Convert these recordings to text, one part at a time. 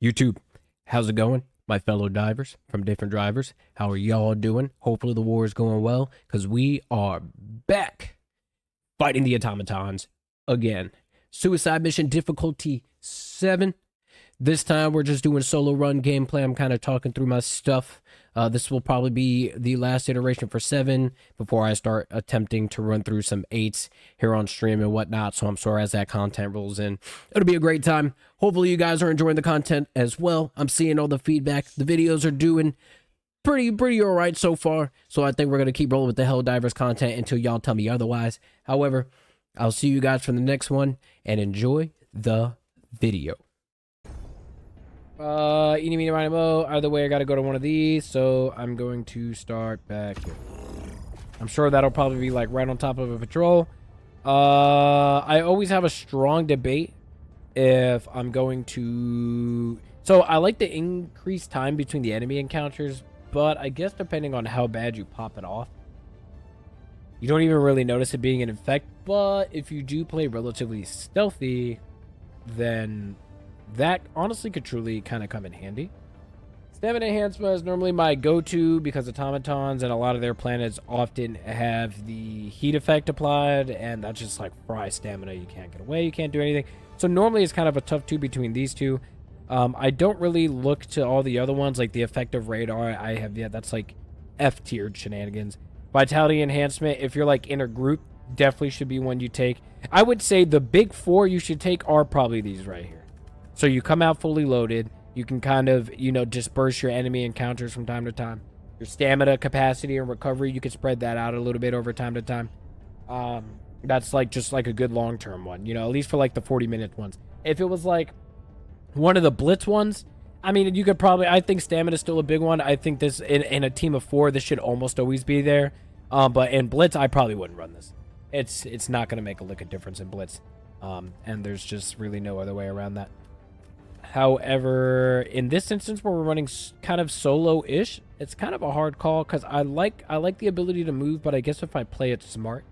YouTube, how's it going? My fellow divers from different drivers, how are y'all doing? Hopefully the war is going well, because we are back fighting the automatons again. Suicide mission difficulty 7. This time we're just doing solo run gameplay. I'm kind of talking through my stuff. This will probably be the last iteration for 7 before I start attempting to run through some 8s here on stream and whatnot. So I'm sorry as that content rolls in. It'll be a great time. Hopefully you guys are enjoying the content as well. I'm seeing all the feedback. The videos are doing pretty all right so far. So I think we're going to keep rolling with the Helldivers content until y'all tell me otherwise. However, I'll see you guys for the next one and enjoy the video. Eeny, meeny, miny, mo. Either way, I gotta go to one of these, so I'm going to start back here. I'm sure that'll probably be like right on top of a patrol. I always have a strong debate if I'm going to... So I like the increased time between the enemy encounters, but I guess depending on how bad you pop it off, you don't even really notice it being in effect. But if you do play relatively stealthy, then that honestly could truly kind of come in handy. Stamina enhancement is normally my go-to because automatons and a lot of their planets often have the heat effect applied, and that's just like fry stamina. You can't get away, you can't do anything. So normally it's kind of a tough two between these two. I don't really look to all the other ones, like the effective radar I have. Yeah, that's like F-tiered shenanigans. Vitality enhancement, if you're like in a group, definitely should be one you take. I would say the big 4 you should take are probably these right here. So you come out fully loaded. You can kind of, you know, disperse your enemy encounters from time to time. Your stamina capacity and recovery, you can spread that out a little bit over time to time. That's like just like a good long-term one, you know, at least for like the 40-minute ones. If it was like one of the blitz ones, I mean, you could probably, I think stamina is still a big one. I think this, in a team of 4, this should almost always be there. But in blitz, I probably wouldn't run this. It's not going to make a lick of difference in blitz. And there's just really no other way around that. However, in this instance where we're running kind of solo-ish, it's kind of a hard call because I like the ability to move, but I guess if I play it smart,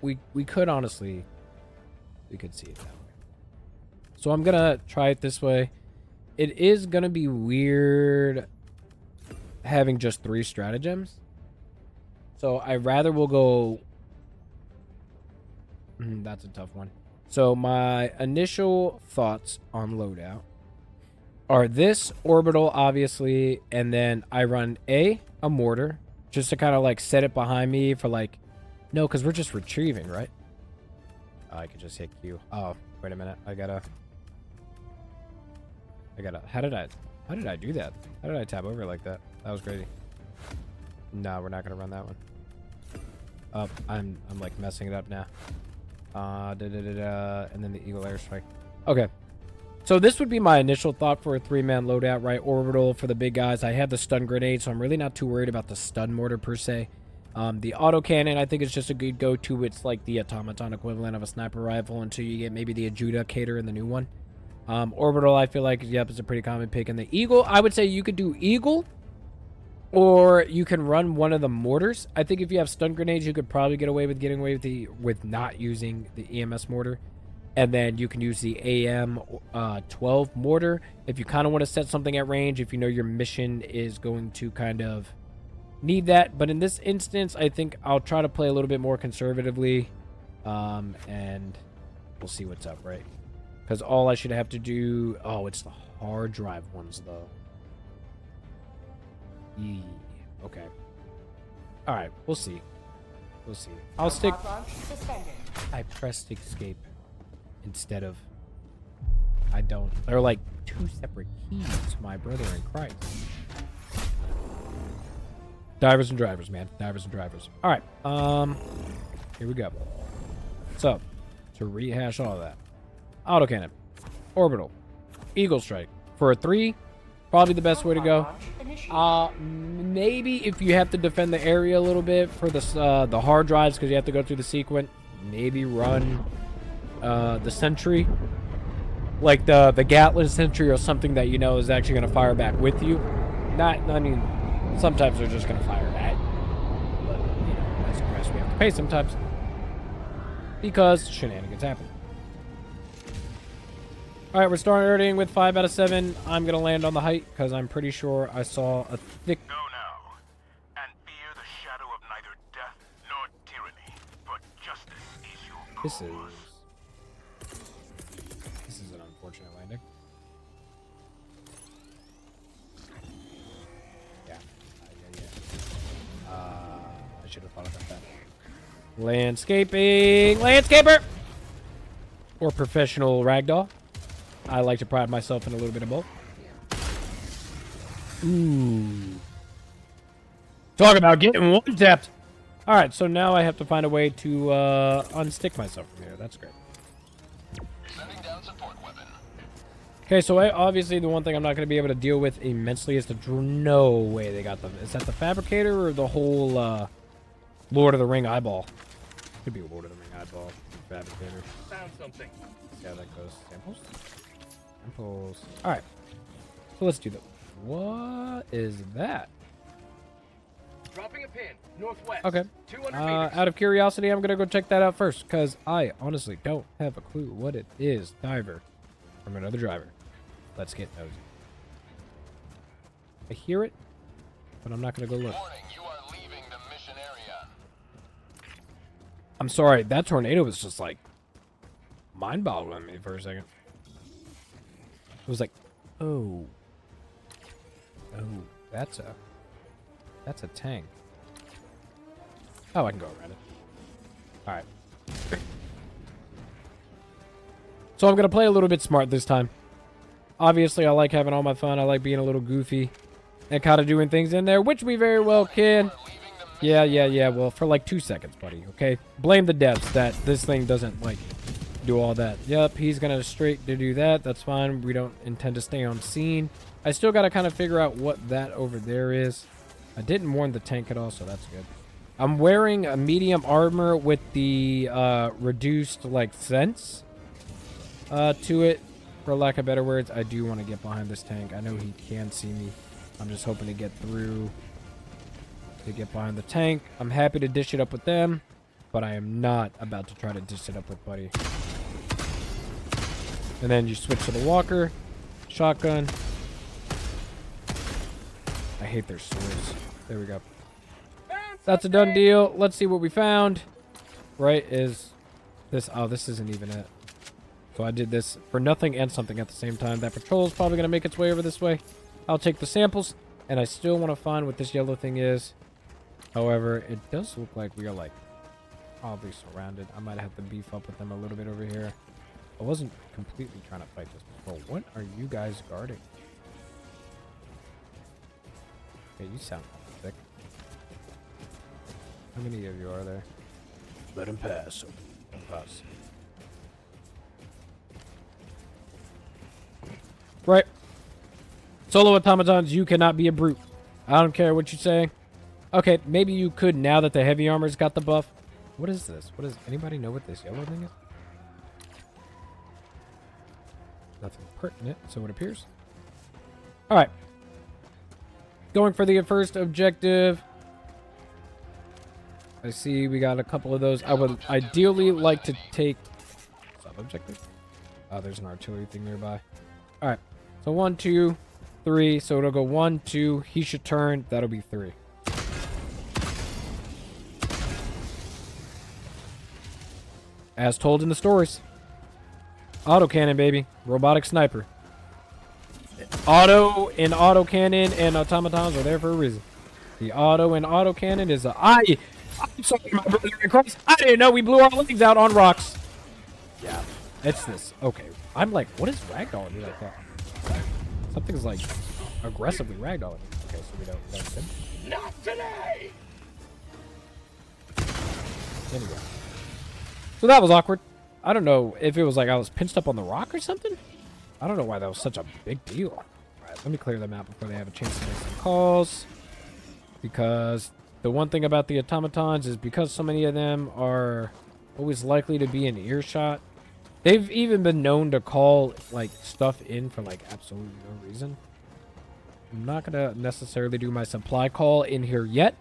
we could honestly, we could see it that way. So I'm gonna try it this way. It is gonna be weird having just 3 stratagems, so I rather will go. That's a tough one. So my initial thoughts on loadout are this orbital, obviously, and then I run a mortar just to kind of like set it behind me for like, no, because we're just retrieving, right? I could just hit Q. Oh, wait a minute. I gotta, how did I do that? How did I tab over like that? That was crazy. No, we're not gonna run that one. Oh, I'm like messing it up now. And then the Eagle airstrike. Okay, so this would be my initial thought for a 3-man loadout, right? Orbital for the big guys. I have the stun grenade, so I'm really not too worried about the stun mortar per se. The autocannon, I think, is just a good go-to. It's like the automaton equivalent of a sniper rifle until you get maybe the adjudicator in the new one. Orbital, I feel like, yep, is a pretty common pick. And the Eagle, I would say you could do Eagle, or you can run one of the mortars. I think if you have stun grenades, you could probably get away with not using the EMS mortar. And then you can use the AM-12 mortar if you kind of want to set something at range, if you know your mission is going to kind of need that. But in this instance, I think I'll try to play a little bit more conservatively. And we'll see what's up, right? Because all I should have to do... Oh, it's the hard drive ones, though. Okay. All right, we'll see. We'll see. I'll stick. I pressed escape instead of. I don't. They're like 2 separate keys, my brother in Christ. Divers and drivers, man. Divers and drivers. All right. Here we go. So, to rehash all of that, autocannon, orbital, eagle strike for a 3. Probably the best way to go. Maybe if you have to defend the area a little bit for the hard drives because you have to go through the sequence, maybe run the sentry, like the Gatling sentry or something that you know is actually going to fire back with you. I mean, sometimes they're just going to fire at, but you know, that's the price we have to pay sometimes because shenanigans happen. All right, we're starting with 5 out of 7. I'm going to land on the height because I'm pretty sure I saw a thick... Go now, and fear the shadow of neither death nor tyranny, for justice is your cause. This is an unfortunate landing. Yeah. I should have thought about that. Landscaping! Landscaper! Or professional ragdoll. I like to pride myself in a little bit of both. Ooh. Talk about getting one-tapped. All right, so now I have to find a way to unstick myself from here. That's great. Sending down support weapon. Okay, so obviously the one thing I'm not going to be able to deal with immensely is the... No way they got them. Is that the Fabricator or the whole Lord of the Ring eyeball? Could be a Lord of the Ring eyeball. Fabricator. Found something. See how that goes. Samples? Samples. Alright. So let's do that. What is that? Dropping a pin, northwest. Okay. 200 meters. Out of curiosity, I'm going to go check that out first, because I honestly don't have a clue what it is. Diver. From another driver. Let's get nosy. I hear it, but I'm not going to go look. Warning, you are leaving the mission area. I'm sorry, that tornado was just like mind-boggling me for a second. It was like, oh, that's a tank. Oh, I can go around it. All right. So I'm gonna play a little bit smart this time. Obviously, I like having all my fun. I like being a little goofy and kind of doing things in there, which we very well can. Yeah. Well, for like 2 seconds, buddy. Okay. Blame the devs that this thing doesn't like do all that. Yep, he's gonna straight to do that. That's fine. We don't intend to stay on scene. I still gotta kind of figure out what that over there is. I didn't warn the tank at all, so that's good. I'm wearing a medium armor with the reduced like sense to it, for lack of better words. I do want to get behind this tank. I know he can see me. I'm just hoping to get through to get behind the tank. I'm happy to dish it up with them, but I am not about to try to dish it up with Buddy. And then you switch to the walker, shotgun. I hate their swords. There we go. That's a done deal. Let's see what we found. Right, is this... Oh, this isn't even it. So I did this for nothing and something at the same time. That patrol is probably going to make its way over this way. I'll take the samples, and I still want to find what this yellow thing is. However, it does look like we are, like, probably surrounded. I might have to beef up with them a little bit over here. I wasn't completely trying to fight this before. What are you guys guarding? Okay, you sound thick. How many of you are there? Let him pass. Let him pass. Right. Solo automatons, you cannot be a brute. I don't care what you say. Okay, maybe you could now that the heavy armor's got the buff. What is this? What is... Anybody know what this yellow thing is? Nothing pertinent, so it appears. Alright. Going for the first objective. I see we got a couple of those. I would ideally like to take... Sub-objective? Oh, there's an artillery thing nearby. Alright. So 1, 2, 3. So it'll go 1, 2. He should turn. That'll be 3. As told in the stories. Autocannon, baby. Robotic sniper. Auto and autocannon and automatons are there for a reason. The auto and autocannon is a... I'm sorry, my brother in Christ. I didn't know we blew our legs out on rocks. Yeah, it's this. Okay. I'm like, what is ragdolling me like that? Something's like aggressively ragdolling me. Okay, so we don't... That's good. Not today! Anyway. So that was awkward. I don't know if it was like I was pinched up on the rock or something. I don't know why that was such a big deal. All right, let me clear them out before they have a chance to make some calls. Because the one thing about the automatons is because so many of them are always likely to be in earshot, they've even been known to call like stuff in for like absolutely no reason. I'm not going to necessarily do my supply call in here yet.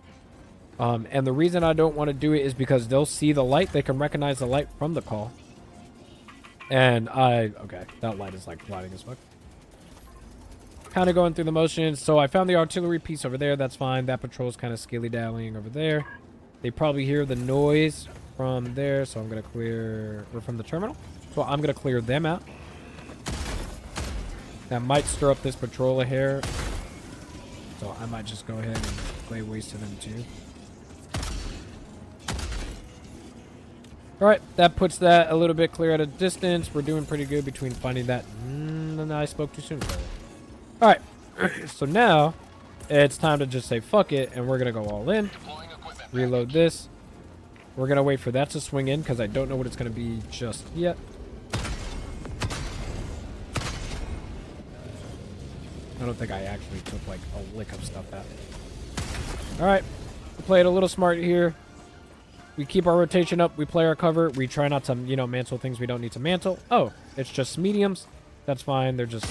And the reason I don't want to do it is because they'll see the light. They can recognize the light from the call. And okay, that light is like blinding as fuck. Kind of going through the motions. So I found the artillery piece over there. That's fine. That patrol's kind of skilly-dallying over there. They probably hear the noise from there. So I'm going to clear, or from the terminal. So I'm going to clear them out. That might stir up this patrol a hair. So I might just go ahead and lay waste to them too. Alright, that puts that a little bit clear at a distance. We're doing pretty good between finding that. I spoke too soon. Alright, so now it's time to just say fuck it, and we're going to go all in. Reload this. We're going to wait for that to swing in, because I don't know what it's going to be just yet. I don't think I actually took like a lick of stuff out. Alright, we played a little smart here. We keep our rotation up. We play our cover. We try not to, you know, mantle things we don't need to mantle. Oh, it's just mediums. That's fine. They're just...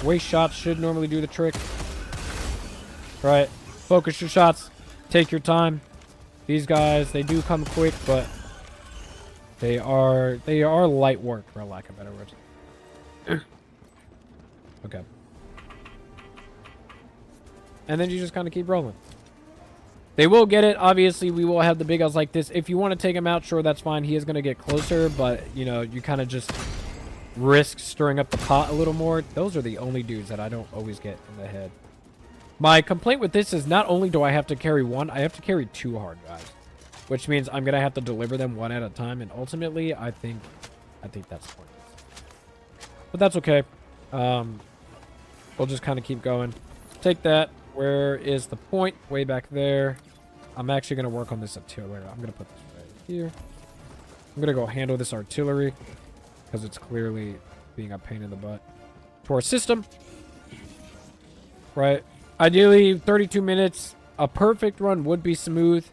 waste shots should normally do the trick. Right. Focus your shots. Take your time. These guys, they do come quick, but they are light work, for lack of better words. Okay. And then you just kind of keep rolling. They will get it. Obviously, we will have the big guys like this. If you want to take him out, sure, that's fine. He is going to get closer, but, you know, you kind of just risk stirring up the pot a little more. Those are the only dudes that I don't always get in the head. My complaint with this is not only do I have to carry one, I have to carry two hard guys, which means I'm going to have to deliver them one at a time, and ultimately, I think that's pointless. But that's okay. We'll just kind of keep going. Take that. Where is the point? Way back there. I'm actually going to work on this artillery. I'm going to put this right here. I'm going to go handle this artillery because it's clearly being a pain in the butt to our system. Right. Ideally, 32 minutes. A perfect run would be smooth.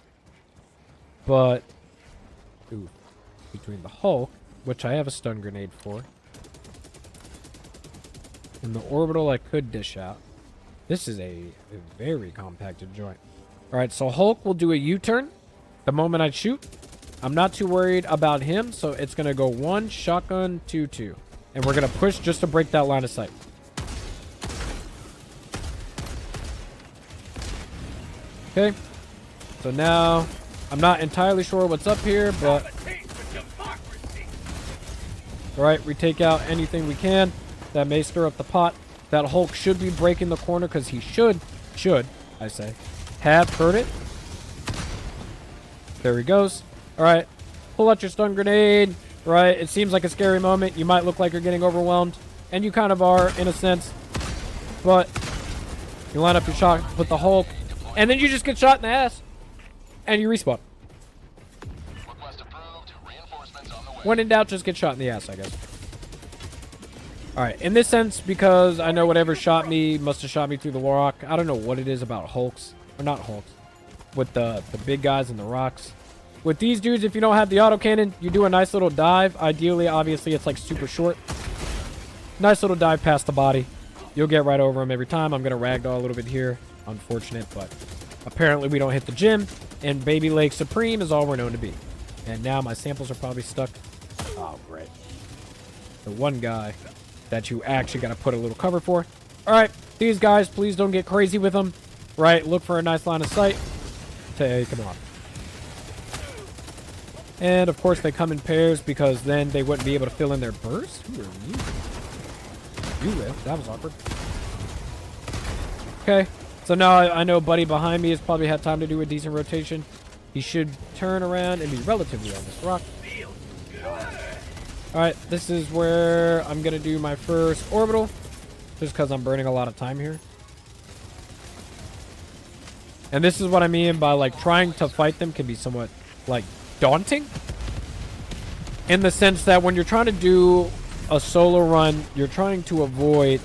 But, ooh, between the Hulk, which I have a stun grenade for, and the orbital I could dish out. This is a very compacted joint. All right, so Hulk will do a U-turn the moment I shoot. I'm not too worried about him, so it's going to go 1, shotgun, 2, 2. And we're going to push just to break that line of sight. Okay. So now, I'm not entirely sure what's up here, but... all right, we take out anything we can. That may stir up the pot. That Hulk should be breaking the corner because he should, I say, have heard it. There he goes. All right. Pull out your stun grenade. Right. It seems like a scary moment. You might look like you're getting overwhelmed. And you kind of are, in a sense. But you line up your shot with the Hulk. And then you just get shot in the ass. And you respawn. When in doubt, just get shot in the ass, I guess. Alright, in this sense, because I know whatever shot me must have shot me through the rock. I don't know what it is about Hulks. Or not Hulks. With the big guys and the rocks. With these dudes, if you don't have the autocannon, you do a nice little dive. Ideally, obviously, it's like super short. Nice little dive past the body. You'll get right over him every time. I'm going to ragdoll a little bit here. Unfortunate, but apparently we don't hit the gym. And Baby Lake Supreme is all we're known to be. And now my samples are probably stuck. Oh, great. The one guy that you actually got to put a little cover for. All right, these guys, please don't get crazy with them. Right, look for a nice line of sight. Take them off. And, of course, they come in pairs because then they wouldn't be able to fill in their burst. Who are you? You live. That was awkward. Okay, so now I know Buddy behind me has probably had time to do a decent rotation. He should turn around and be relatively on this rock. Alright, this is where I'm going to do my first orbital. Just because I'm burning a lot of time here. And this is what I mean by, like, trying to fight them can be somewhat, like, daunting. In the sense that when you're trying to do a solo run, you're trying to avoid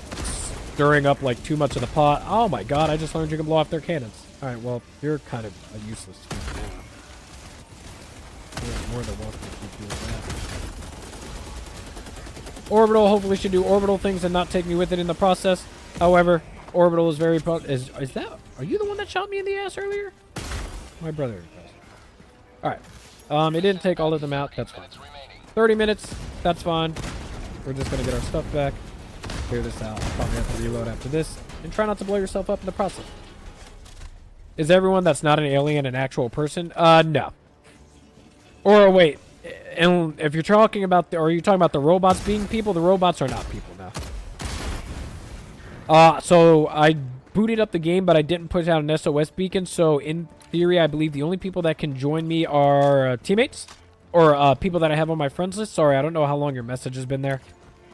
stirring up, like, too much of the pot. Oh my god, I just learned you can blow off their cannons. Alright, well, you're kind of a useless team now. You're more than welcome to keep doing that. Orbital hopefully should do orbital things and not take me with it in the process. However, orbital is very is that, are you the one that shot me in the ass earlier? My brother does. Alright. It didn't take all of them out. That's fine. 30 minutes. That's fine. We're just going to get our stuff back. Clear this out. I'll probably have to reload after this. And try not to blow yourself up in the process. Is everyone that's not an alien an actual person? No. Or wait. And if you're talking about are you talking about the robots being people? The robots are not people now. So I booted up the game, but I didn't push out an SOS beacon. So in theory, I believe the only people that can join me are teammates or people that I have on my friends list. Sorry, I don't know how long your message has been there.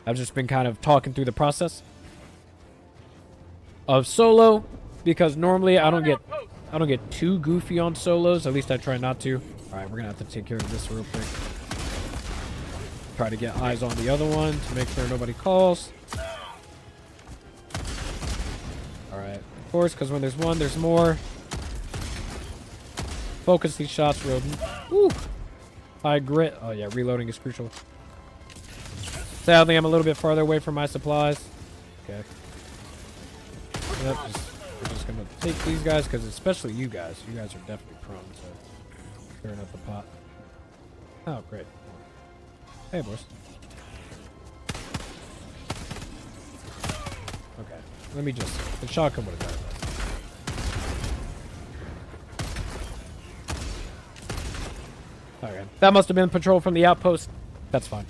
I've just been kind of talking through the process of solo because normally I don't get too goofy on solos. At least I try not to. All right, we're gonna have to take care of this real quick. Try to get eyes on the other one to make sure nobody calls. All right, of course, because when there's one, there's more. Focus these shots, Roden. Woo! High grit. Oh yeah, reloading is crucial. Sadly, I'm a little bit farther away from my supplies. Okay. Yep, we're just gonna take these guys, because especially you guys are definitely prone to stirring up the pot. Oh, great. Hey, boys. Okay, let me just... The shotgun would have done that. Okay, that must have been patrol from the outpost. That's fine.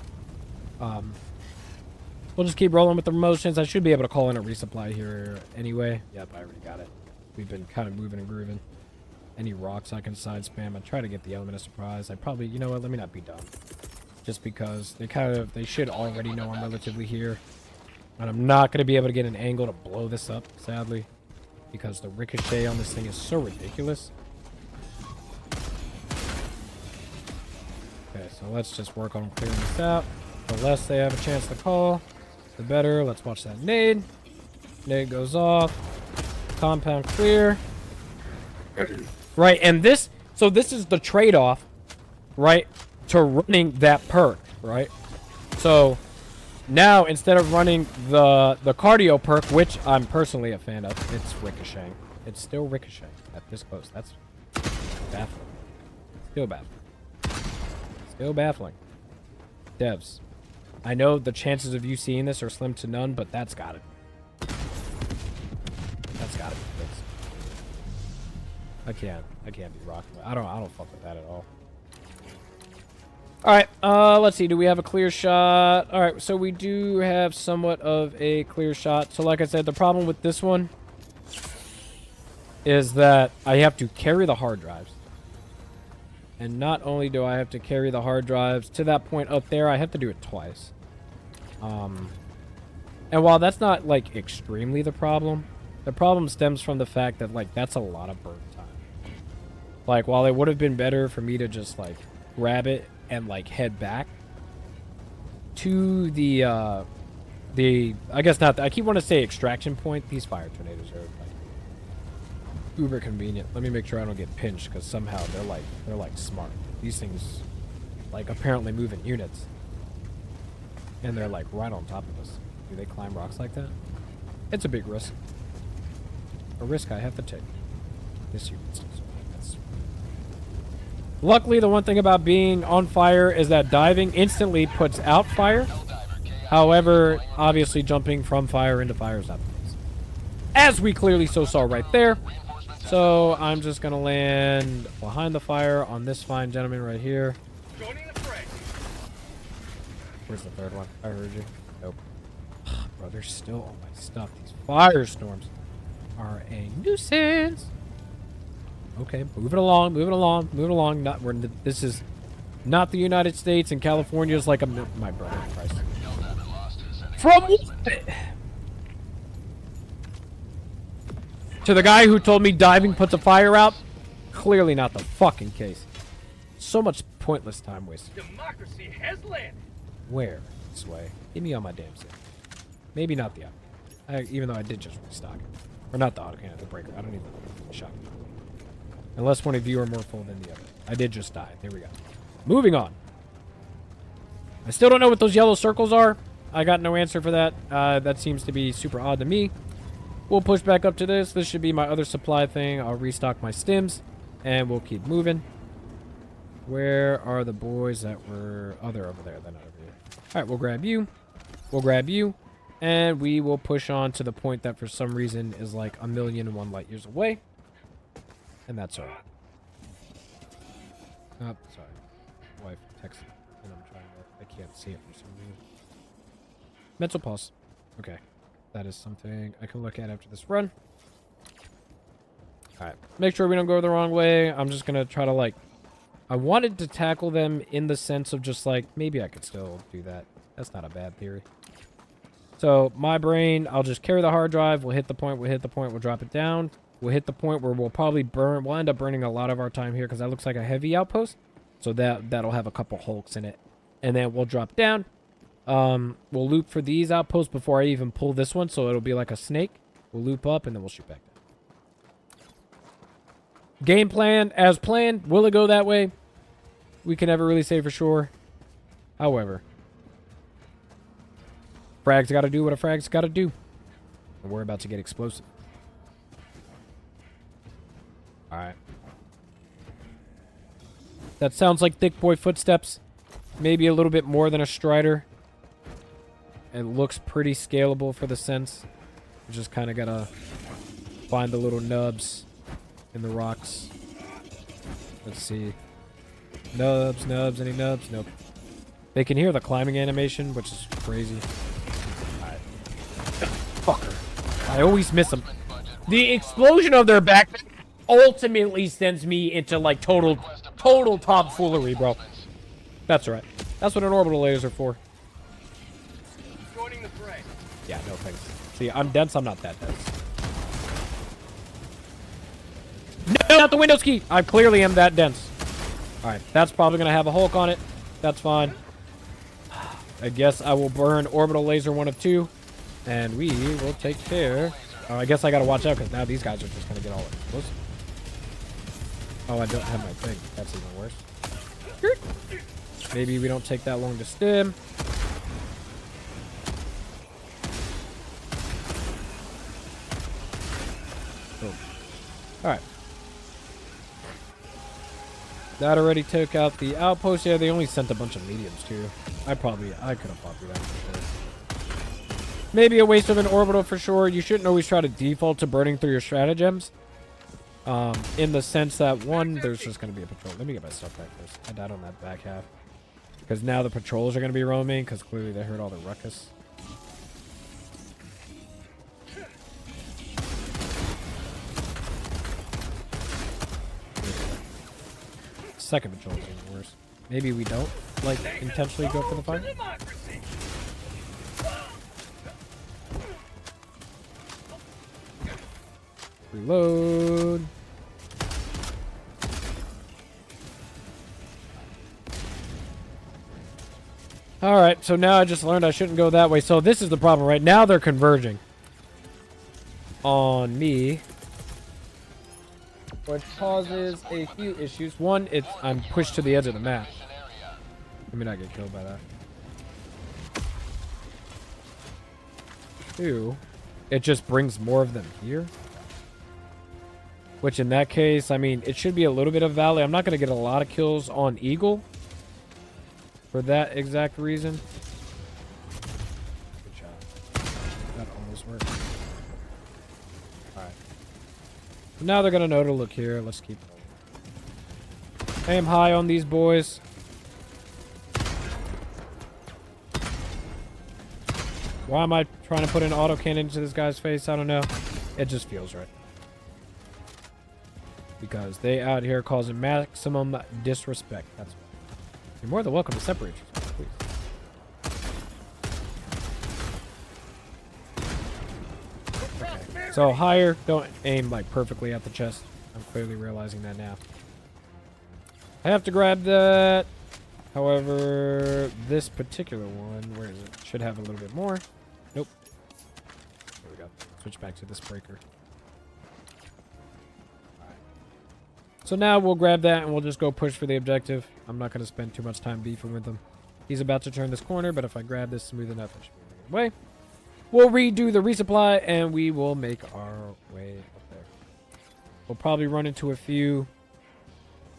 We'll just keep rolling with the motions. I should be able to call in a resupply here anyway. Yep, I already got it. We've been kind of moving and grooving. Any rocks I can side spam. I try to get the element of surprise. I probably, you know what, let me not be dumb. Just because they should already know I'm relatively here. And I'm not going to be able to get an angle to blow this up, sadly. Because the ricochet on this thing is so ridiculous. Okay, so let's just work on clearing this out. The less they have a chance to call, the better. Let's watch that nade. Nade goes off. Compound clear. Right, and this is the trade-off, right, to running that perk, right? So now instead of running the cardio perk, which I'm personally a fan of, it's ricocheting. It's still ricocheting at this close. That's baffling. Still baffling. Still baffling. Devs, I know the chances of you seeing this are slim to none, but that's gotta be fixed. I can't be rocking. I don't fuck with that at all. All right, let's see. Do we have a clear shot? All right, so we do have somewhat of a clear shot. So like I said, the problem with this one is that I have to carry the hard drives. And not only do I have to carry the hard drives to that point up there, I have to do it twice. And while that's not, like, extremely the problem stems from the fact that, like, that's a lot of burn time. Like, while it would have been better for me to just, like, grab it and, like, head back to the I guess not, I keep wanting to say extraction point. These fire tornadoes are, like, uber convenient. Let me make sure I don't get pinched, because somehow they're like smart. These things, like, apparently move in units. And they're, like, right on top of us. Do they climb rocks like that? It's a big risk. A risk I have to take. This unit's still surviving. Luckily, the one thing about being on fire is that diving instantly puts out fire. However, obviously jumping from fire into fire is not the case. As we clearly saw right there. So I'm just going to land behind the fire on this fine gentleman right here. Where's the third one? I heard you. Nope. Bro, they're still on my stuff. These firestorms are a nuisance. Okay, moving along, moving along, moving along. This is not the United States, and California is like my brother Christ. From what? To the guy who told me diving puts a fire out? Clearly not the fucking case. So much pointless time wasted. Democracy has landed. Where? This way. Get me on my damn set. Maybe not the auto. Even though I did just restock it. Or not the autocannon, the breaker. I don't even know the shotgun. Unless one of you are more full than the other. I did just die. There we go. Moving on. I still don't know what those yellow circles are. I got no answer for that. That seems to be super odd to me. We'll push back up to this. This should be my other supply thing. I'll restock my stims. And we'll keep moving. Where are the boys that were... Oh, they're over there. They're not over here. All right, we'll grab you. We'll grab you. And we will push on to the point that for some reason is like 1,000,001 light years away. And that's all right. Oh, sorry. Wife texted and I'm trying to... I can't see it for some reason. Mental pause. Okay. That is something I can look at after this run. Alright. Make sure we don't go the wrong way. I'm just going to try to, like... I wanted to tackle them in the sense of just, like, maybe I could still do that. That's not a bad theory. So, my brain, I'll just carry the hard drive. We'll hit the point. We'll hit the point. We'll drop it down. We'll hit the point where we'll probably burn... We'll end up burning a lot of our time here because that looks like a heavy outpost. So, that'll have a couple hulks in it. And then we'll drop down. We'll loop for these outposts before I even pull this one. So, it'll be like a snake. We'll loop up and then we'll shoot back down. Game plan as planned. Will it go that way? We can never really say for sure. However, frag's got to do what a frag's got to do. And we're about to get explosive. Alright. That sounds like thick boy footsteps. Maybe a little bit more than a strider. It looks pretty scalable for the sense. We just kind of got to find the little nubs in the rocks. Let's see. Nubs, nubs, any nubs? Nope. They can hear the climbing animation, which is crazy. Alright. Fucker. I always miss them. The explosion of their back ultimately sends me into, like, total tomfoolery, bro. That's right. That's what an orbital laser for. Joining the fray. Yeah, no thanks. See, I'm dense, I'm not that dense. No, not the Windows key! I clearly am that dense. Alright, that's probably going to have a Hulk on it. That's fine. I guess I will burn orbital laser 1 of 2. And we will take care. Oh, I guess I got to watch out because now these guys are just going to get all explosive. Oh, I don't have my thing. That's even worse. Maybe we don't take that long to stim. Oh. Alright. That already took out the outpost. Yeah, they only sent a bunch of mediums too. I could have fought through that for sure. Maybe a waste of an orbital for sure. You shouldn't always try to default to burning through your stratagems. In the sense that, one, there's just going to be a patrol. Let me get my stuff back first. I died on that back half. Because now the patrols are going to be roaming, because clearly they heard all the ruckus. Second patrol is even worse. Maybe we don't, like, intentionally go for the fight. Reload. Alright, so now I just learned I shouldn't go that way. So this is the problem, right? Now they're converging on me, which causes a few issues. One, I'm pushed to the edge of the map. Let me not get killed by that. Two, it just brings more of them here. Which in that case, I mean, it should be a little bit of Valley. I'm not going to get a lot of kills on Eagle for that exact reason. Good job. That almost worked. Alright. Now they're going to know to look here. Let's keep going. Aim high on these boys. Why am I trying to put an autocannon into this guy's face? I don't know. It just feels right. Because they out here causing maximum disrespect. That's why. You're more than welcome to separate yourself, please. Okay. So higher, don't aim like perfectly at the chest. I'm clearly realizing that now. I have to grab that. However, this particular one, where is it? Should have a little bit more. Nope. There we go. Switch back to this breaker. So now we'll grab that and we'll just go push for the objective. I'm not going to spend too much time beefing with him. He's about to turn this corner, but if I grab this smooth enough, I should be able to get away. We'll redo the resupply and we will make our way up there. We'll probably run into a few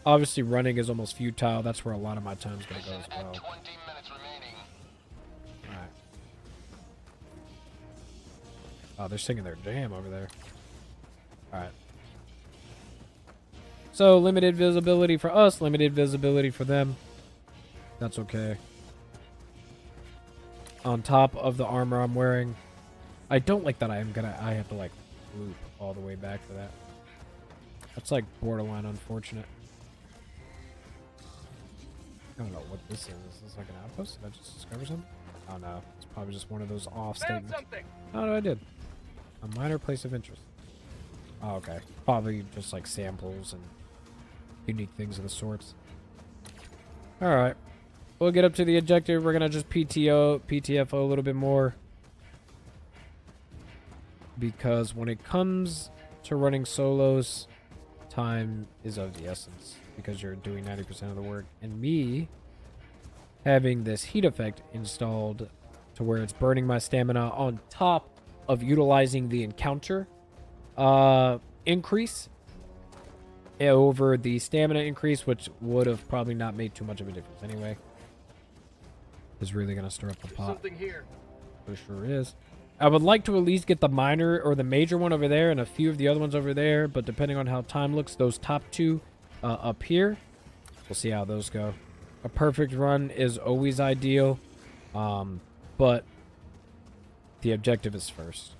Obviously, running is almost futile. That's where a lot of my time's going to go as well. 20 minutes remaining. Alright. Oh, they're singing their jam over there. Alright. So, limited visibility for us, limited visibility for them. That's okay. On top of the armor I'm wearing. I don't like that I have to, like, loop all the way back for that. That's, like, borderline unfortunate. I don't know what this is. Is this like an outpost? Did I just discover something? Oh no. It's probably just one of those off Found statements. something. Oh no, I did. A minor place of interest. Oh, okay. Probably just like samples and unique things of the sorts. Alright. We'll get up to the objective. We're gonna just PTFO a little bit more. Because when it comes to running solos, time is of the essence. Because you're doing 90% of the work. And me having this heat effect installed to where it's burning my stamina on top of utilizing the encounter increase over the stamina increase, which would have probably not made too much of a difference anyway. Is really going to stir up the There's pot. something here. It sure is. I would like to at least get the minor or the major one over there and a few of the other ones over there, but depending on how time looks, those top two up here, we'll see how those go. A perfect run is always ideal, but the objective is first.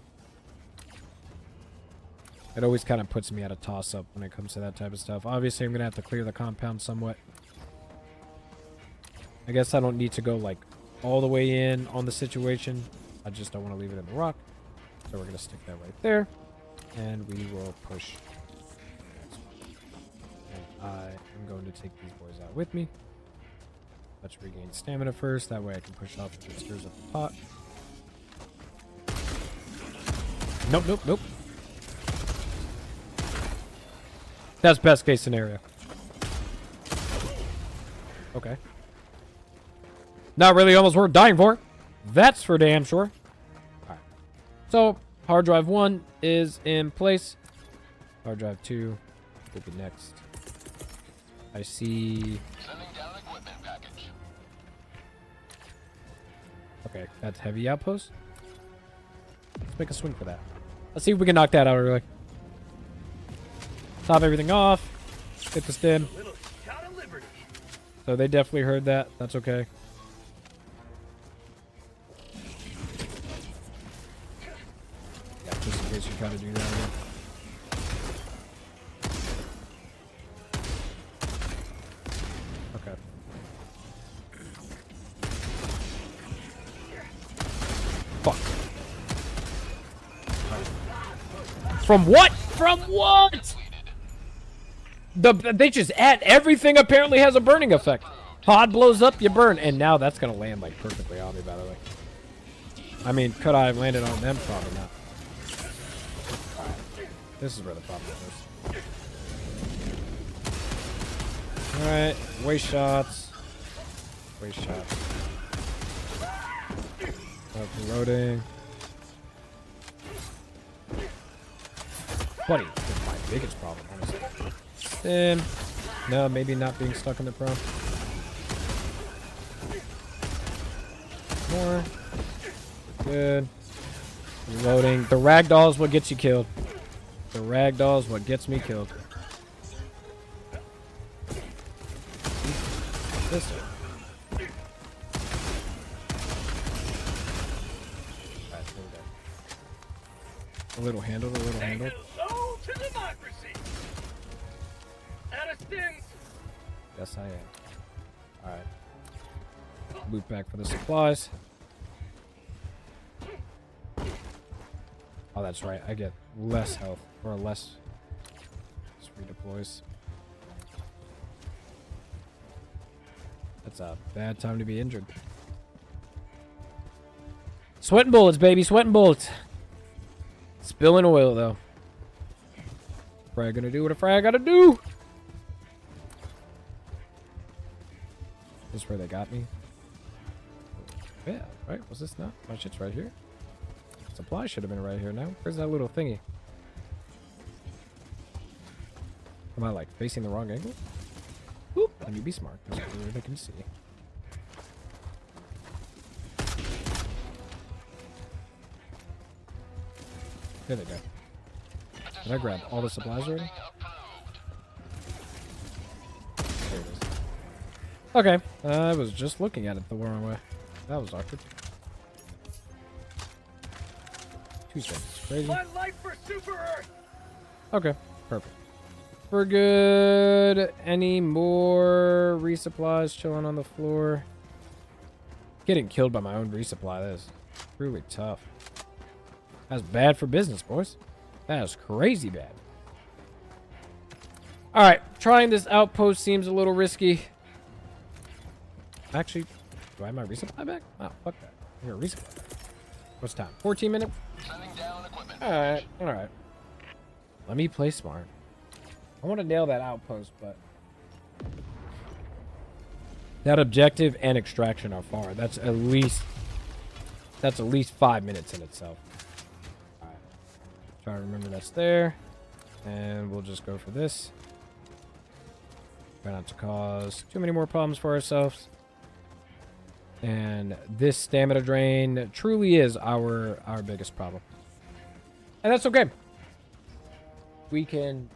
It always kind of puts me at a toss-up when it comes to that type of stuff. Obviously, I'm going to have to clear the compound somewhat. I guess I don't need to go, like, all the way in on the situation. I just don't want to leave it in the rock. So we're going to stick that right there. And we will push. And I am going to take these boys out with me. Let's regain stamina first. That way I can push off if it stirs up the pot. Nope, nope, nope. That's best case scenario. Okay. Not really almost worth dying for. That's for damn sure. Alright. So, hard drive 1 is in place. Hard drive 2 will be next. I see... Sending down equipment package. Okay, that's heavy outpost. Let's make a swing for that. Let's see if we can knock that out early. Top everything off. Hit the stem. Little shot of liberty. So they definitely heard that. That's okay. Yeah, just in case you gotta do that again. Okay. Fuck. Right. From what? From what? They just add everything apparently has a burning effect. Pod blows up, you burn. And now that's going to land like perfectly on me, by the way. I mean, could I have landed on them? Probably not. This is where the problem is. Alright, waste shots. Waste shots. Reloading. Buddy, that's my biggest problem, honestly. No, maybe not being stuck in the prone. More. Good. Reloading. The ragdoll is what gets you killed. The ragdoll is what gets me killed. This way. Alright, here we go. A little handled, a little handled. Hello to democracy. Out of stings. Yes, I am. Alright. Loop back for the supplies. Oh, that's right. I get less health or less. Just redeploys. That's a bad time to be injured. Sweating bullets, baby. Sweating bullets. Spilling oil, though. Frag gonna do what a frag gotta do. This is where they got me. Yeah, right? Was this not? My shit's right here. Supply should have been right here now. Where's that little thingy? Am I like facing the wrong angle? Can you be smart? Because they can see. There they go. Did I grab all the supplies already? There it is. Okay. I was just looking at it the wrong way. That was awkward. 2 seconds. Crazy. My life for Super Earth. Okay. Perfect. We're good. Any more resupplies chilling on the floor? Getting killed by my own resupply. That is really tough. That's bad for business, boys. That is crazy bad. Alright. Trying this outpost seems a little risky. Actually, do I have my resupply back? Oh, fuck that. I got resupply back. What's time? 14 minutes? Alright. Alright. Let me play smart. I want to nail that outpost, but that objective and extraction are far. That's at least 5 minutes in itself. All right. Try to remember that's there, and we'll just go for this. Try not to cause too many more problems for ourselves. And this stamina drain truly is our biggest problem, and that's okay. We can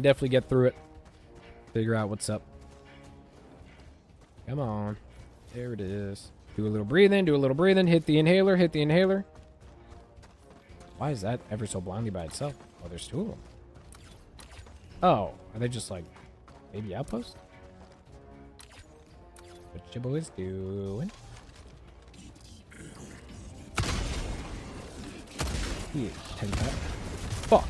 definitely get through it. Figure out what's up. Come on. There it is. Do a little breathing, do a little breathing. Hit the inhaler, hit the inhaler. Why is that ever so blindly by itself? Oh, there's 2 of them. Oh, are they just like maybe outposts? What you boys doing? Yeah, 10 pack. Fuck.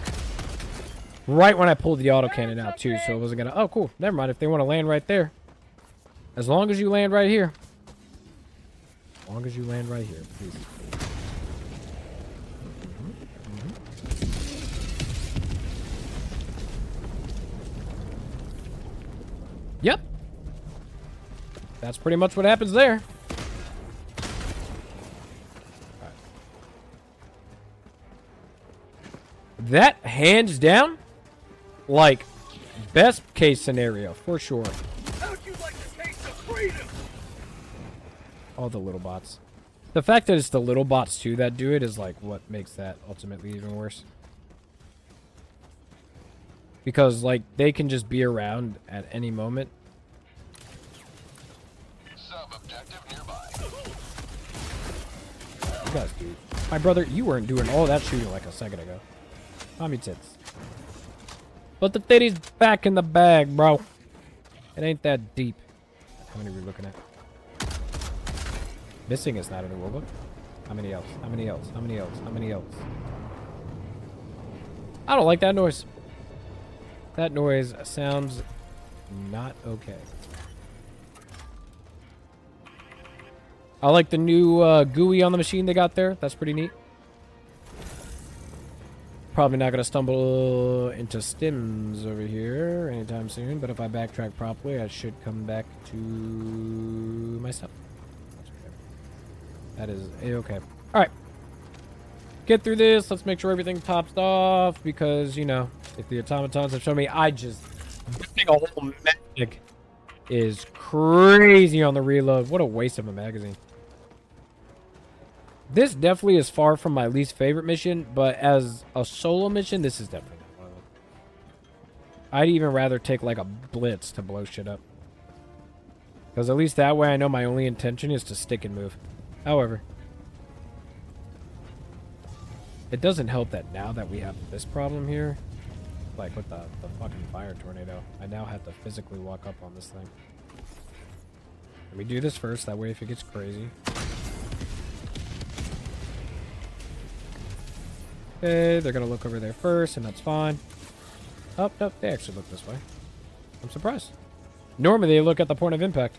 Right when I pulled the autocannon out, too, so it wasn't gonna... Oh, cool. Never mind if they want to land right there. As long as you land right here. As long as you land right here, please. Yep. That's pretty much what happens there. That, hands down, like, best case scenario, for sure. How'd you like the taste of freedom? All the little bots. The fact that it's the little bots, too, that do it is, like, what makes that ultimately even worse. Because, like, they can just be around at any moment. Sub-objective nearby. You guys, dude. My brother, you weren't doing all that shooting like a second ago. Mommy tits. But the titty's back in the bag, bro. It ain't that deep. How many are we looking at? Missing is not in the rulebook. How many else? How many else? How many else? How many else? I don't like that noise. That noise sounds not okay. I like the new GUI on the machine they got there. That's pretty neat. Probably not going to stumble into stims over here anytime soon, but if I backtrack properly, I should come back to my stuff. That is a-okay. Alright. Get through this. Let's make sure everything tops off, because, you know, if the automatons have shown me, I just... Getting a whole mag is crazy on the reload. What a waste of a magazine. This definitely is far from my least favorite mission, but as a solo mission, this is definitely not one of them. I'd even rather take like a blitz to blow shit up. Because at least that way I know my only intention is to stick and move. However, it doesn't help that now that we have this problem here, like with the fucking fire tornado, I now have to physically walk up on this thing. Let me do this first, that way if it gets crazy. Okay, they're gonna look over there first, and that's fine. Oh, no, they actually look this way. I'm surprised. Normally they look at the point of impact.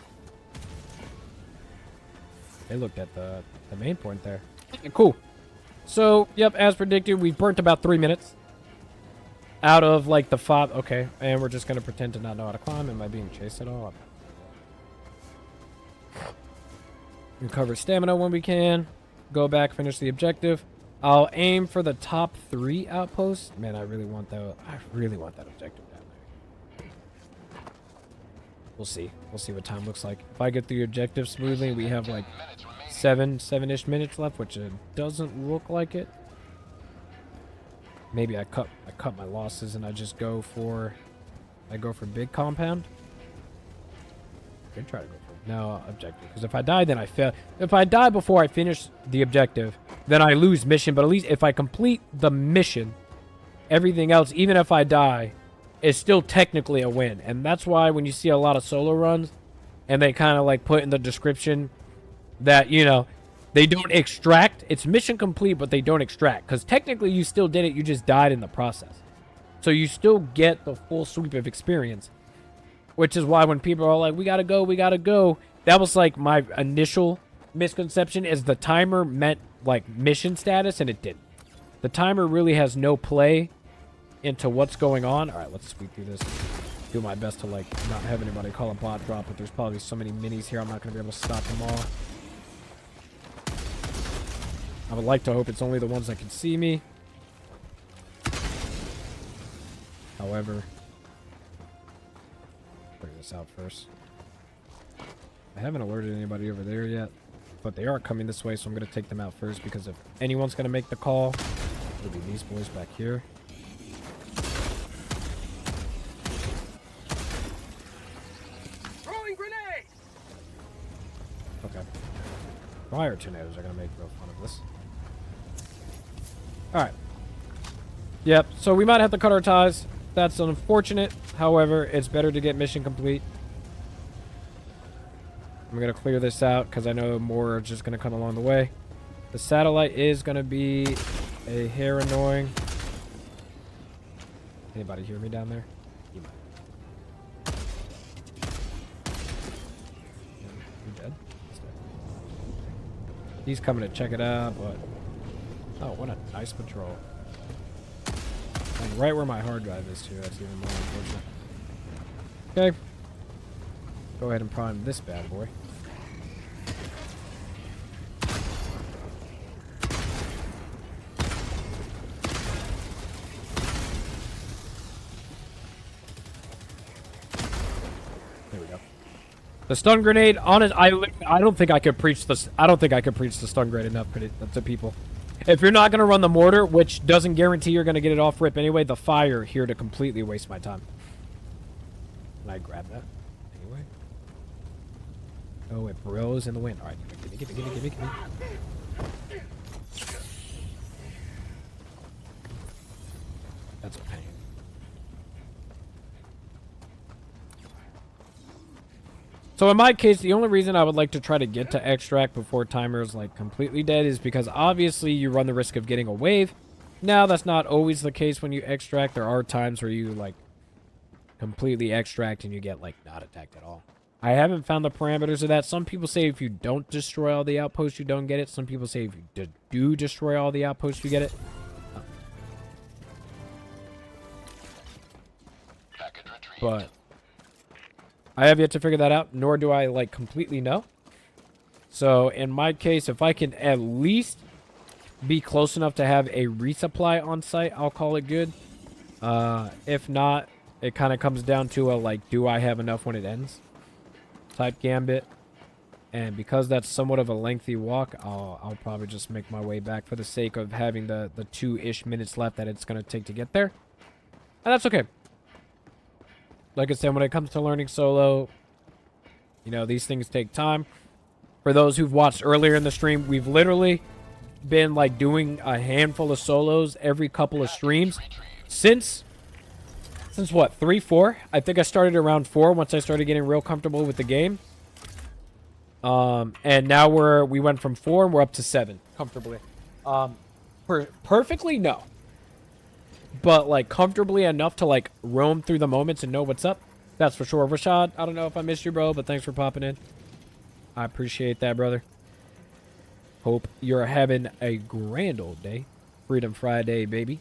They looked at the main point there. Cool. So, yep, as predicted, we've burnt about 3 minutes. Out of, like, the 5... Okay, and we're just gonna pretend to not know how to climb. Am I being chased at all? Recover stamina when we can. Go back, finish the objective. I'll aim for the top 3 outposts. Man, I really want that objective down there. We'll see. We'll see what time looks like. If I get the objective smoothly, we have like seven-ish minutes left, which it doesn't look like it. Maybe I cut my losses and I just go for big compound. I could try to go for no objective, because if I die, then I fail. If I die before I finish the objective, then I lose mission. But at least if I complete the mission, everything else, even if I die, is still technically a win. And that's why when you see a lot of solo runs, and they kind of like put in the description that, you know, they don't extract. It's mission complete, but they don't extract. Because technically you still did it. You just died in the process. So you still get the full sweep of experience. Which is why when people are like, we gotta go. That was like my initial misconception, is the timer meant like mission status, and it didn't. The timer really has no play into what's going on. All right, let's sweep through this. Do my best to like not have anybody call a bot drop, but there's probably so many minis here, I'm not gonna be able to stop them all. I would like to hope it's only the ones that can see me. However, figure this out first. I haven't alerted anybody over there yet, but they are coming this way, so I'm going to take them out first, because if anyone's going to make the call, it'll be these boys back here. Throwing grenade! Okay. Fire tornadoes are going to make real fun of this. Alright. Yep, so we might have to cut our ties. That's unfortunate. However, it's better to get mission complete. I'm going to clear this out because I know more are just going to come along the way. The satellite is going to be a hair annoying. Anybody hear me down there? You might. You dead? He's coming to check it out, but... Oh, what a nice patrol. And right where my hard drive is, too. That's even more unfortunate. Okay. Go ahead and prime this bad boy. There we go. The stun grenade, honest, I don't think I could preach this. I don't think I could preach the stun grenade enough to people. If you're not going to run the mortar, which doesn't guarantee you're going to get it off rip anyway, the fire here to completely waste my time. Can I grab that anyway? Oh, it bros in the wind. All right, give me. That's a pain. So in my case, the only reason I would like to try to get to extract before timer is like completely dead is because obviously you run the risk of getting a wave. Now, that's not always the case when you extract. There are times where you like completely extract and you get like not attacked at all. I haven't found the parameters of that. Some people say if you don't destroy all the outposts, you don't get it. Some people say if you do destroy all the outposts, you get it. But I have yet to figure that out, nor do I, like, completely know. So, in my case, if I can at least be close enough to have a resupply on site, I'll call it good. If not, it kind of comes down to a, like, do I have enough when it ends type gambit. And because that's somewhat of a lengthy walk, I'll probably just make my way back for the sake of having the 2-ish minutes left that it's going to take to get there. And that's okay. Like I said, when it comes to learning solo, you know, these things take time. For those who've watched earlier in the stream, we've literally been, like, doing a handful of solos every couple of streams. Since what, 3, 4? I think I started around 4 once I started getting real comfortable with the game. And now we went from 4 and we're up to 7 comfortably. Perfectly, no. But, like, comfortably enough to, like, roam through the moments and know what's up. That's for sure. Rashad, I don't know if I missed you, bro, but thanks for popping in. I appreciate that, brother. Hope you're having a grand old day. Freedom Friday, baby.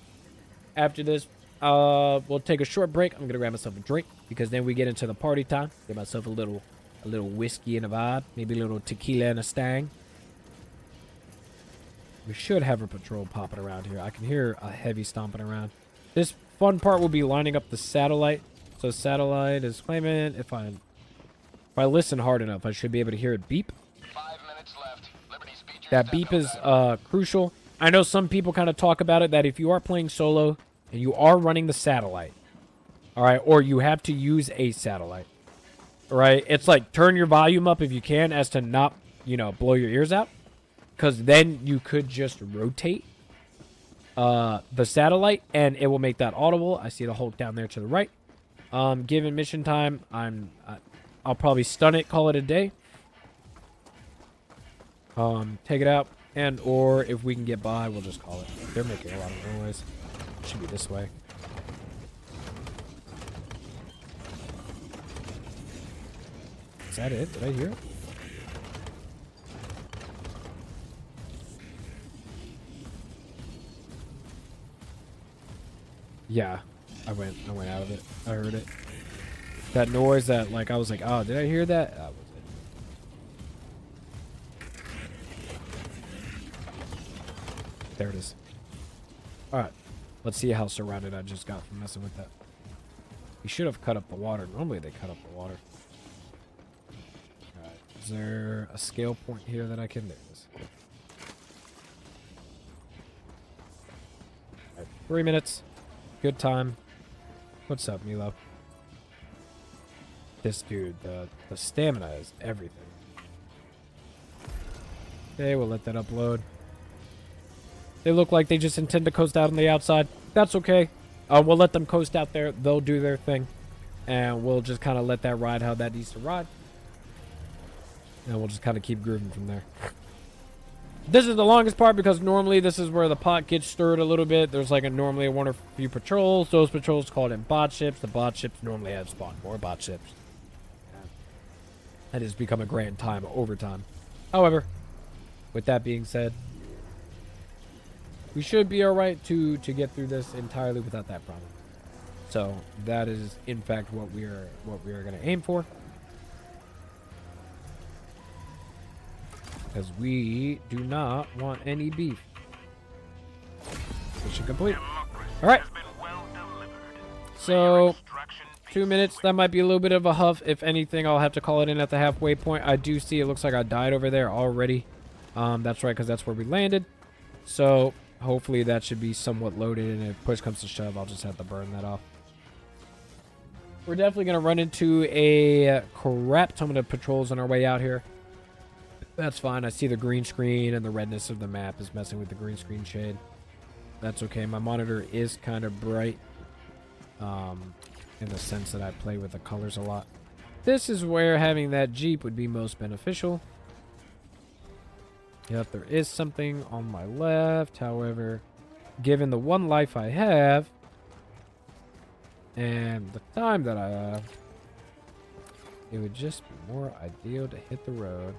After this, we'll take a short break. I'm going to grab myself a drink because then we get into the party time. Get myself a little whiskey and a vibe. Maybe a little tequila and a stang. We should have a patrol popping around here. I can hear a heavy stomping around. This fun part will be lining up the satellite. So satellite is claiming if I If I listen hard enough, I should be able to hear it beep. 5 minutes left. Liberty speed That beep is crucial. I know some people kind of talk about it, that if you are playing solo and you are running the satellite, all right, or you have to use a satellite, all right, it's like turn your volume up if you can as to not, you know, blow your ears out, because then you could just rotate the satellite and it will make that audible. I see the Hulk down there to the right. Given mission time, I'll probably stun it, call it a day. Take it out, and or if we can get by, we'll just call it. They're making a lot of noise. Should be this way. Is that it? Did I hear it? Yeah, I went out of it. I heard it. That noise that, like, I was like, oh, did I hear that? That was it. There it is. Alright. Let's see how surrounded I just got from messing with that. We should have cut up the water. Normally they cut up the water. Alright. Is there a scale point here that I can... There it is. Alright. 3 minutes. Good time. What's up, Milo? This dude, the stamina is everything. Okay, we'll let that upload. They look like they just intend to coast out on the outside. That's okay. We'll let them coast out there. They'll do their thing. And we'll just kind of let that ride how that needs to ride. And we'll just kind of keep grooving from there. This is the longest part because normally this is where the pot gets stirred a little bit. There's like normally one or few patrols. Those patrols called in bot ships. The bot ships normally have spawned more bot ships. That has become a grand time over time. However, with that being said, we should be alright to get through this entirely without that problem. So that is in fact what we are going to aim for. Because we do not want any beef. Mission complete. Alright. So 2 minutes. That might be a little bit of a huff. If anything, I'll have to call it in at the halfway point. I do see it looks like I died over there already. That's right, because that's where we landed. So hopefully that should be somewhat loaded, and if push comes to shove, I'll just have to burn that off. We're definitely going to run into a crap ton of patrols on our way out here. That's fine. I see the green screen, and the redness of the map is messing with the green screen shade. That's okay. My monitor is kind of bright. In the sense that I play with the colors a lot. This is where having that Jeep would be most beneficial. Yep, there is something on my left. However, given the one life I have and the time that I have, it would just be more ideal to hit the road.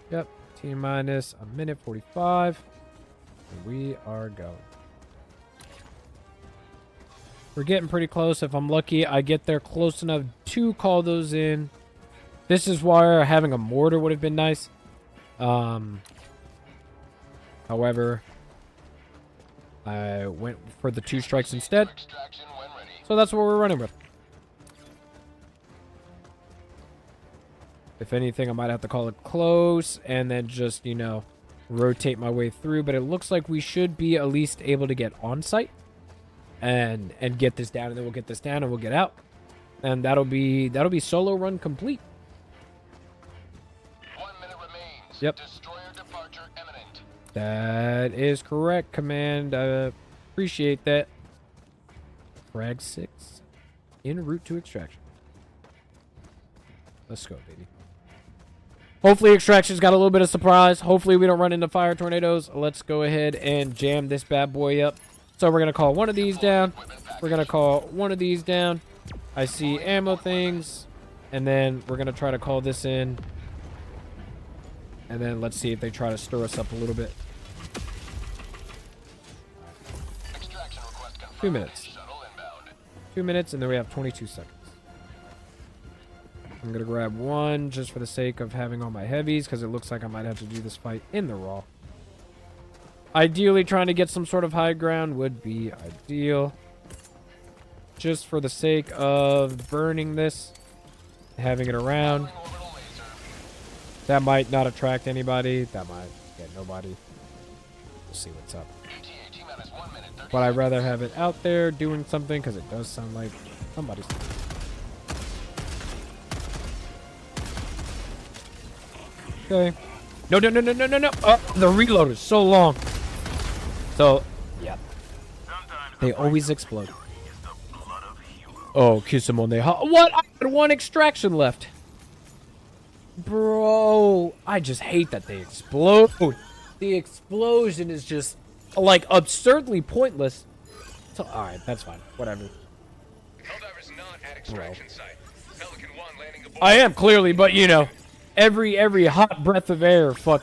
Yep, T-minus a minute 45. And we are going. We're getting pretty close. If I'm lucky, I get there close enough to call those in. This is why having a mortar would have been nice. However, I went for the 2 strikes instead. So that's what we're running with. If anything, I might have to call it close and then just, you know, rotate my way through. But it looks like we should be at least able to get on site. And get this down, and then we'll get this down and we'll get out, and that'll be solo run complete. 1 minute remains. Yep. Destroyer departure imminent. That is correct, Command. Appreciate that. Frag 6 en route to extraction. Let's go, baby. Hopefully extraction's got a little bit of surprise. Hopefully we don't run into fire tornadoes. Let's go ahead and jam this bad boy up. So we're going to call one of these down. We're going to call one of these down. I see ammo things. And then we're going to try to call this in. And then let's see if they try to stir us up a little bit. 2 minutes. 2 minutes, and then we have 22 seconds. I'm going to grab one just for the sake of having all my heavies, because it looks like I might have to do this fight in the raw. Ideally, trying to get some sort of high ground would be ideal. Just for the sake of burning this. having it around. Orbital laser. That might not attract anybody. That might get nobody. We'll see what's up. ETA T-minus 1 minute. 30 But I'd rather have it out there doing something because it does sound like somebody's. Okay. No, no, no, no, no, no, no. Oh, the reload is so long. So, yeah. Sometimes They always explode. is the blood of heroes. Oh, kiss him on the what? I had one extraction left. Bro, I just hate that they explode. The explosion is just, like, absurdly pointless. So, alright, that's fine. Whatever. Helldiver's not at extraction site. Pelican 1 landing aboard. I am, clearly, but, you know, every hot breath of air fuck